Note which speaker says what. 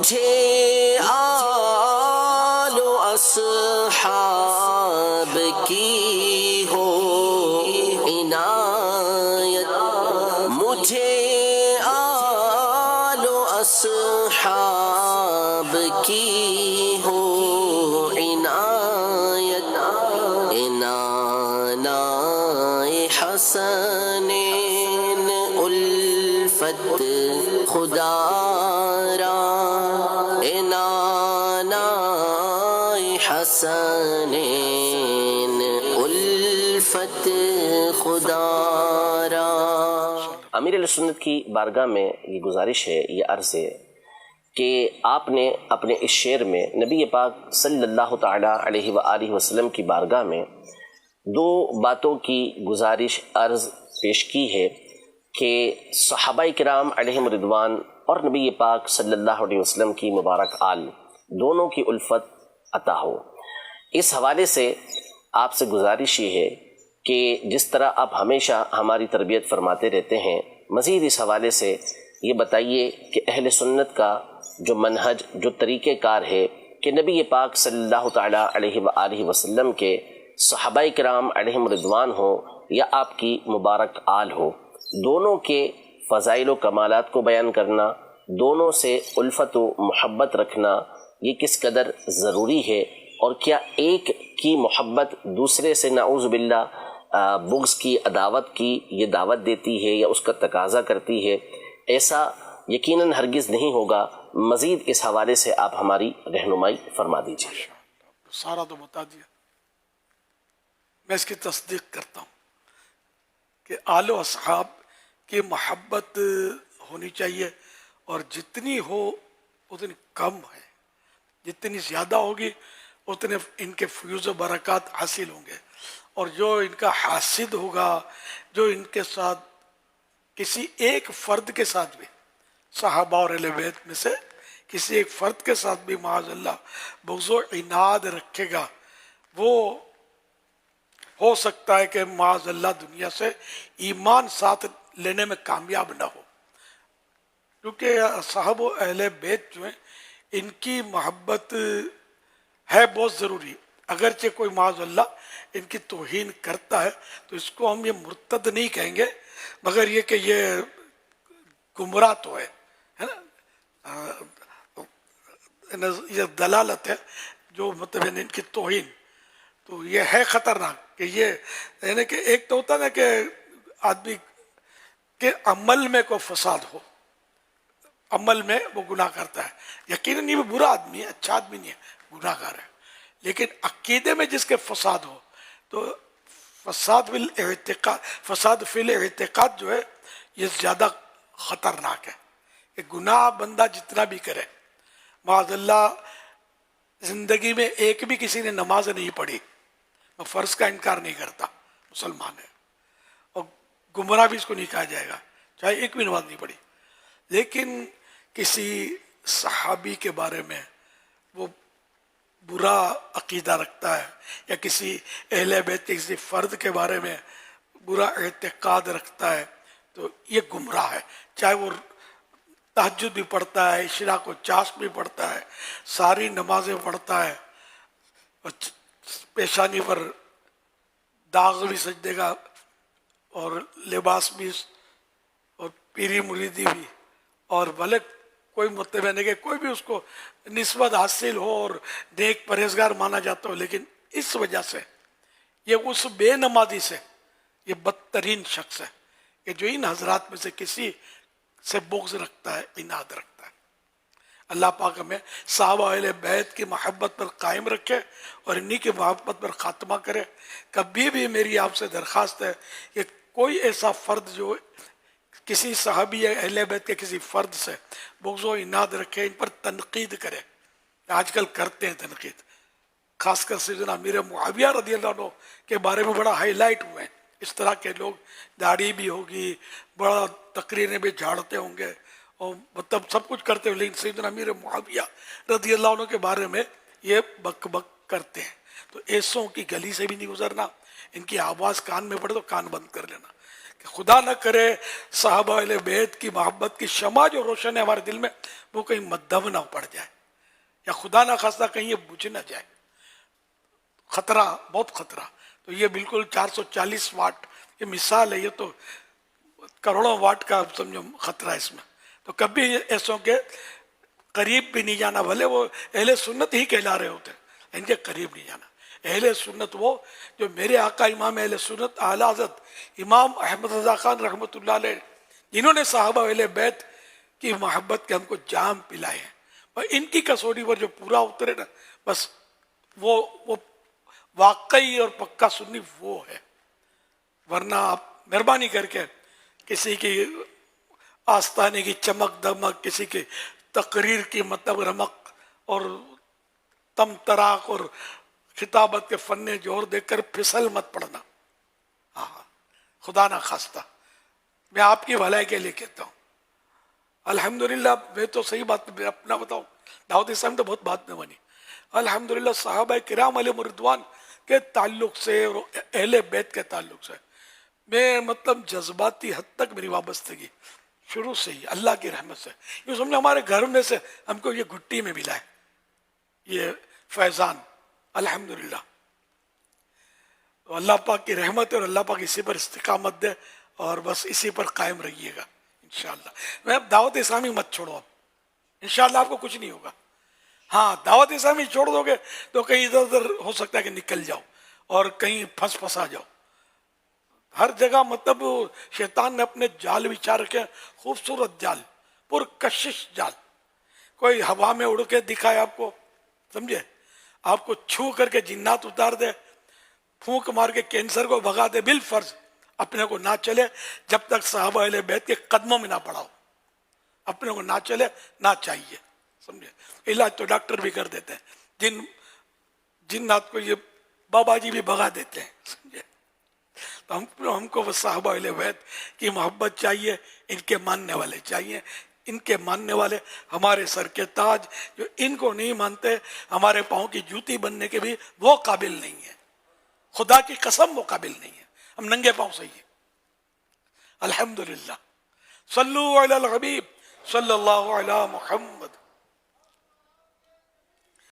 Speaker 1: مجھے آل و اصحاب کی ہو عنایت، مجھے آل و اصحاب کی ہو عنایت، انانائے حسنین الفت خدا را، انانائے حسنین الفت خدا را۔ امیر اہل سنت کی بارگاہ میں یہ گزارش ہے، یہ عرض ہے کہ آپ نے اپنے اس شعر میں نبی پاک صلی اللہ تعالی علیہ وآلہ وسلم کی بارگاہ میں دو باتوں کی گزارش عرض پیش کی ہے کہ صحابہ کرام علیہم رضوان اور نبی پاک صلی اللہ علیہ وسلم کی مبارک آل دونوں کی الفت عطا ہو۔ اس حوالے سے آپ سے گزارش یہ ہے کہ جس طرح آپ ہمیشہ ہماری تربیت فرماتے رہتے ہیں، مزید اس حوالے سے یہ بتائیے کہ اہل سنت کا جو منہج، جو طریقہ کار ہے کہ نبی پاک صلی اللہ تعالی علیہ وآلہ وسلم کے صحابہ کرام علیہم رضوان ہو یا آپ کی مبارک آل ہو، دونوں کے فضائل و کمالات کو بیان کرنا، دونوں سے الفت و محبت رکھنا، یہ کس قدر ضروری ہے، اور کیا ایک کی محبت دوسرے سے نعوذ باللہ بغض کی، عداوت کی یہ دعوت دیتی ہے یا اس کا تقاضا کرتی ہے؟ ایسا یقیناً ہرگز نہیں ہوگا۔ مزید اس حوالے سے آپ ہماری رہنمائی فرما دیجیے۔
Speaker 2: سارا تو بتا دیا، میں اس کی تصدیق کرتا ہوں کہ آل و اصحاب کی محبت ہونی چاہیے، اور جتنی ہو اتنی کم ہے، جتنی زیادہ ہوگی اتنے ان کے فیوز و برکات حاصل ہوں گے، اور جو ان کا حاسد ہوگا، جو ان کے ساتھ کسی ایک فرد کے ساتھ بھی، صحابہ اور اہل بیت میں سے کسی ایک فرد کے ساتھ بھی معاذ اللہ بغض و عناد رکھے گا، وہ ہو سکتا ہے کہ معاذ اللہ دنیا سے ایمان ساتھ لینے میں کامیاب نہ ہو، کیونکہ صحابہ و اہل بیت جو ہیں ان کی محبت ہے بہت ضروری۔ اگرچہ کوئی معاذ اللہ ان کی توہین کرتا ہے تو اس کو ہم یہ مرتد نہیں کہیں گے، مگر یہ کہ یہ گمراہ تو ہے نا، یہ دلالت ہے جو مطلب ان کی توہین، تو یہ ہے خطرناک کہ یہ یعنی کہ ایک تو ہوتا ہے نا کہ آدمی کے عمل میں کوئی فساد ہو، عمل میں وہ گناہ کرتا ہے، یقیناً یہ بھی برا آدمی ہے، اچھا آدمی نہیں ہے، گناہ گار ہے، لیکن عقیدے میں جس کے فساد ہو تو فساد فی الاعتقاد جو ہے یہ زیادہ خطرناک ہے۔ کہ گناہ بندہ جتنا بھی کرے، معاذ اللہ زندگی میں ایک بھی کسی نے نماز نہیں پڑھی، میں فرض کا انکار نہیں کرتا، مسلمان ہے، اور گمراہ بھی اس کو نہیں کہا جائے گا چاہے ایک بھی نماز نہیں پڑھی، لیکن کسی صحابی کے بارے میں وہ برا عقیدہ رکھتا ہے، یا کسی اہل بیت کے کسی فرد کے بارے میں برا اعتقاد رکھتا ہے، تو یہ گمراہ ہے، چاہے وہ تہجد بھی پڑھتا ہے، اشراق و چاشت بھی پڑھتا ہے، ساری نمازیں پڑھتا ہے، اور پیشانی پر داغ بھی سجدے کا، اور لباس بھی، اور پیری مریدی بھی، اور بھلے کوئی مطلب نہیں کہ کوئی بھی اس کو نسبت حاصل ہو اور نیک پرہیزگار مانا جاتا ہو، لیکن اس وجہ سے یہ اس بے نمازی سے یہ بدترین شخص ہے کہ جو ان حضرات میں سے کسی سے بغض رکھتا ہے، عناد رکھتا ہے۔ اللہ پاک ہمیں صحابہ اہل بیت کی محبت پر قائم رکھے اور انہی کی محبت پر خاتمہ کرے۔ کبھی بھی میری آپ سے درخواست ہے کہ کوئی ایسا فرد جو کسی صحابی یا اہل بیت کے کسی فرد سے بغض و عناد رکھے، ان پر تنقید کرے، آج کل کرتے ہیں تنقید، خاص کر سیدنا امیر معاویہ رضی اللہ عنہ کے بارے میں بڑا ہائی لائٹ ہوئے ہیں، اس طرح کے لوگ، داڑھی بھی ہوگی، بڑا تقریریں بھی جھاڑتے ہوں گے اور مطلب سب کچھ کرتے ہیں، لیکن سیدنا امیر معاویہ رضی اللہ عنہ کے بارے میں یہ بک بک کرتے ہیں۔ تو ایسوں کی گلی سے بھی نہیں گزرنا، ان کی آواز کان میں پڑے تو کان بند کر لینا، کہ خدا نہ کرے صحابہ اہل بیت کی محبت کی شمع جو روشن ہے ہمارے دل میں وہ کہیں مدھم نہ پڑ جائے، یا خدا نہ خواستہ کہیں یہ بجھ نہ جائے، خطرہ، بہت خطرہ۔ تو یہ بالکل 440 واٹ یہ مثال ہے، یہ تو کروڑوں واٹ کا سمجھو خطرہ ہے اس میں۔ تو کبھی ایسوں کے قریب بھی نہیں جانا، بھلے وہ اہل سنت ہی کہلا رہے ہوتے، ان کے قریب نہیں جانا۔ اہل سنت وہ جو میرے آقا امام اہل سنت اعلیٰ حضرت امام احمد رضا خان رحمۃ اللہ علیہ، جنہوں نے صحابہ اہل بیت کی محبت کے ہم کو جام پلائے ہیں، اور ان کی کسوٹی پر جو پورا اترے نا، بس وہ واقعی اور پکا سنی وہ ہے۔ ورنہ آپ مہربانی کر کے کسی کی آستانے کی چمک دمک، کسی کی تقریر کی مطلب رمق اور تم تراق اور خطابت کے فن جوہر دیکھ کر پھسل مت پڑنا، ہاں خدا نہ خواستہ۔ میں آپ کی بھلائی کے لیے کہتا ہوں۔ الحمدللہ میں تو صحیح بات میں اپنا بتاؤں، دعوت اسلام تو بہت بات میں بنی، الحمدللہ صحابہ کرام علیہ رضوان کے تعلق سے اور اہل بیت کے تعلق سے میں مطلب جذباتی حد تک میری وابستگی شروع سے ہی اللہ کی رحمت سے، یہ سمجھے ہمارے گھر میں سے ہم کو یہ گھٹی میں ملا ہے یہ فیضان، الحمدللہ۔ تو اللہ پاک کی رحمت ہے اور اللہ پاک اسی پر استقامت دے، اور بس اسی پر قائم رہیے گا انشاءاللہ۔ میں اب دعوت اسلامی مت چھوڑو، اب انشاءاللہ آپ کو کچھ نہیں ہوگا۔ ہاں دعوت اسلامی چھوڑ دو گے تو کہیں ادھر ادھر ہو سکتا ہے کہ نکل جاؤ اور کہیں پھنسا جاؤ۔ ہر جگہ مطلب شیطان نے اپنے جال بچھا رکھے، خوبصورت جال، پرکشش جال۔ کوئی ہوا میں اڑ کے دکھائے آپ کو، سمجھے، آپ کو چھو کر کے جنات اتار دے، پھونک مار کے کینسر کو بھگا دے، بالفرض اپنے کو نہ چلے جب تک صحابہ اہل بیت کے قدموں میں نہ پڑاؤ، اپنے کو نہ چلے، نہ چاہیے، سمجھے۔ علاج تو ڈاکٹر بھی کر دیتے ہیں، جنات کو یہ بابا جی بھی بھگا دیتے ہیں، سمجھے۔ تو ہم کو وہ صحابہ اہل بیت کی محبت چاہیے، ان کے ماننے والے چاہیے، ان کے ماننے والے ہمارے سر کے تاج، جو ان کو نہیں مانتے ہمارے پاؤں کی جوتی بننے کے بھی وہ قابل نہیں ہے، خدا کی قسم وہ قابل نہیں ہے، ہم ننگے پاؤں سے ہی۔ الحمدللہ۔ صلو علی الحبیب صلی اللہ علی محمد۔